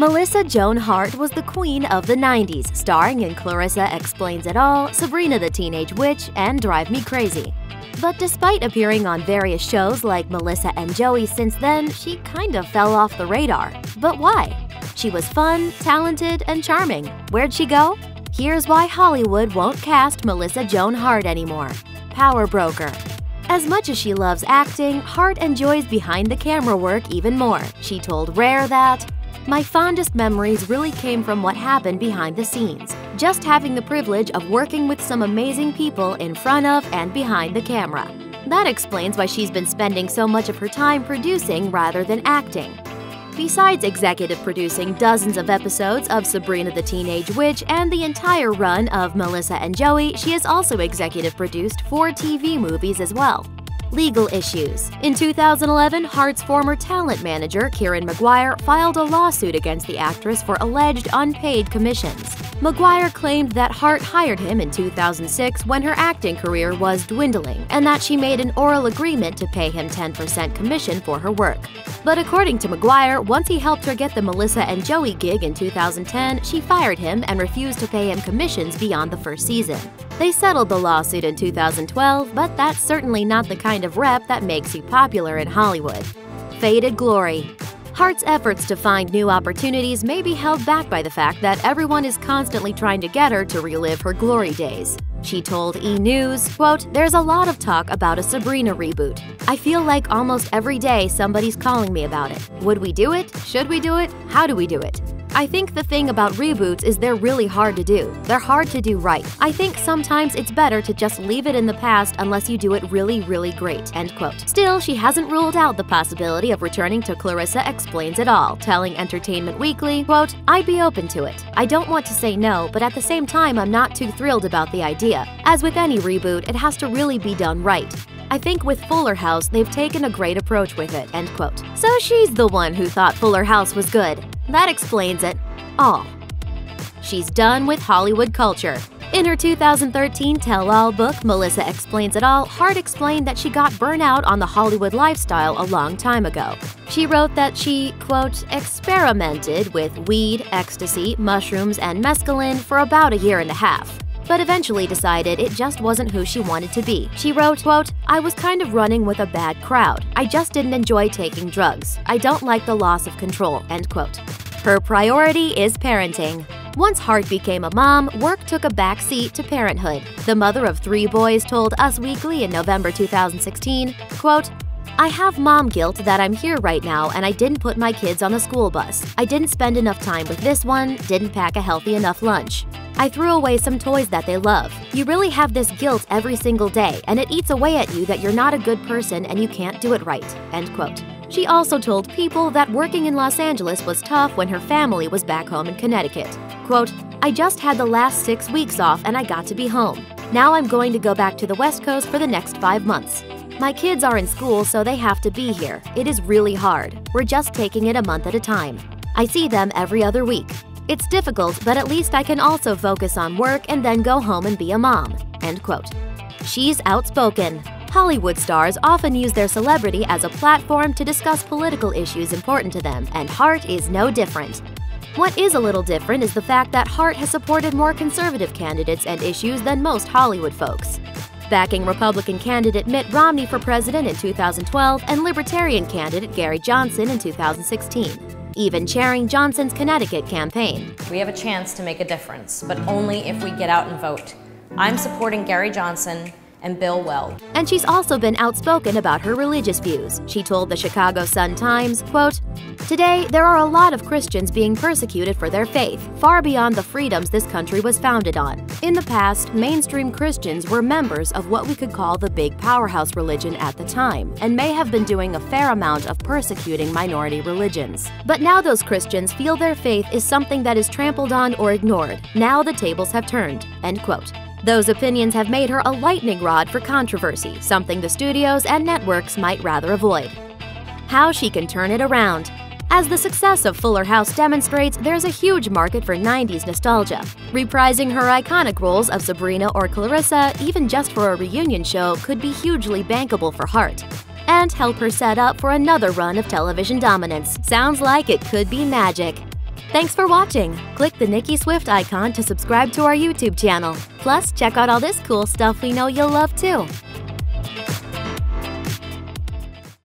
Melissa Joan Hart was the queen of the 90s, starring in Clarissa Explains It All, Sabrina the Teenage Witch, and Drive Me Crazy. But despite appearing on various shows like Melissa and Joey since then, she kind of fell off the radar. But why? She was fun, talented, and charming. Where'd she go? Here's why Hollywood won't cast Melissa Joan Hart anymore. Power broker. As much as she loves acting, Hart enjoys behind-the-camera work even more. She told Rare that, "My fondest memories really came from what happened behind the scenes. Just having the privilege of working with some amazing people in front of and behind the camera." That explains why she's been spending so much of her time producing rather than acting. Besides executive producing dozens of episodes of Sabrina the Teenage Witch and the entire run of Melissa and Joey, she has also executive produced 4 TV movies as well. Legal issues. In 2011, Hart's former talent manager, Kieran McGuire, filed a lawsuit against the actress for alleged unpaid commissions. McGuire claimed that Hart hired him in 2006 when her acting career was dwindling, and that she made an oral agreement to pay him 10% commission for her work. But according to McGuire, once he helped her get the Melissa and Joey gig in 2010, she fired him and refused to pay him commissions beyond the first season. They settled the lawsuit in 2012, but that's certainly not the kind of rep that makes you popular in Hollywood. Faded glory. Hart's efforts to find new opportunities may be held back by the fact that everyone is constantly trying to get her to relive her glory days. She told E! News, quote, "There's a lot of talk about a Sabrina reboot. I feel like almost every day somebody's calling me about it. Would we do it? Should we do it? How do we do it? I think the thing about reboots is they're really hard to do. They're hard to do right. I think sometimes it's better to just leave it in the past unless you do it really, really great," end quote. Still, she hasn't ruled out the possibility of returning to Clarissa Explains It All, telling Entertainment Weekly, quote, "I'd be open to it. I don't want to say no, but at the same time I'm not too thrilled about the idea. As with any reboot, it has to really be done right. I think with Fuller House, they've taken a great approach with it," end quote. So she's the one who thought Fuller House was good. That explains it all. She's done with Hollywood culture. In her 2013 tell-all book, Melissa Explains It All, Hart explained that she got burnout on the Hollywood lifestyle a long time ago. She wrote that she, quote, "experimented with weed, ecstasy, mushrooms, and mescaline for about a year and a half. But eventually decided it just wasn't who she wanted to be." She wrote, quote, "I was kind of running with a bad crowd. I just didn't enjoy taking drugs. I don't like the loss of control," end quote. Her priority is parenting. Once Hart became a mom, work took a back seat to parenthood. The mother of 3 boys told Us Weekly in November 2016, quote, "I have mom guilt that I'm here right now and I didn't put my kids on the school bus. I didn't spend enough time with this one, didn't pack a healthy enough lunch. I threw away some toys that they love. You really have this guilt every single day, and it eats away at you that you're not a good person and you can't do it right," end quote. She also told People that working in Los Angeles was tough when her family was back home in Connecticut. Quote, "I just had the last 6 weeks off and I got to be home. Now I'm going to go back to the West Coast for the next 5 months. My kids are in school, so they have to be here. It is really hard. We're just taking it a month at a time. I see them every other week. It's difficult, but at least I can also focus on work and then go home and be a mom," end quote. She's outspoken. Hollywood stars often use their celebrity as a platform to discuss political issues important to them, and Hart is no different. What is a little different is the fact that Hart has supported more conservative candidates and issues than most Hollywood folks, backing Republican candidate Mitt Romney for president in 2012 and Libertarian candidate Gary Johnson in 2016. Even chairing Johnson's Connecticut campaign. "We have a chance to make a difference, but only if we get out and vote. I'm supporting Gary Johnson and Bill Weld." And she's also been outspoken about her religious views. She told the Chicago Sun-Times, quote, "Today, there are a lot of Christians being persecuted for their faith, far beyond the freedoms this country was founded on. In the past, mainstream Christians were members of what we could call the big powerhouse religion at the time, and may have been doing a fair amount of persecuting minority religions. But now those Christians feel their faith is something that is trampled on or ignored. Now the tables have turned," end quote. Those opinions have made her a lightning rod for controversy, something the studios and networks might rather avoid. How she can turn it around. As the success of Fuller House demonstrates, there's a huge market for 90s nostalgia. Reprising her iconic roles of Sabrina or Clarissa, even just for a reunion show, could be hugely bankable for Hart, and help her set up for another run of television dominance. Sounds like it could be magic. Thanks for watching! Click the Nikki Swift icon to subscribe to our YouTube channel. Plus, check out all this cool stuff we know you'll love too.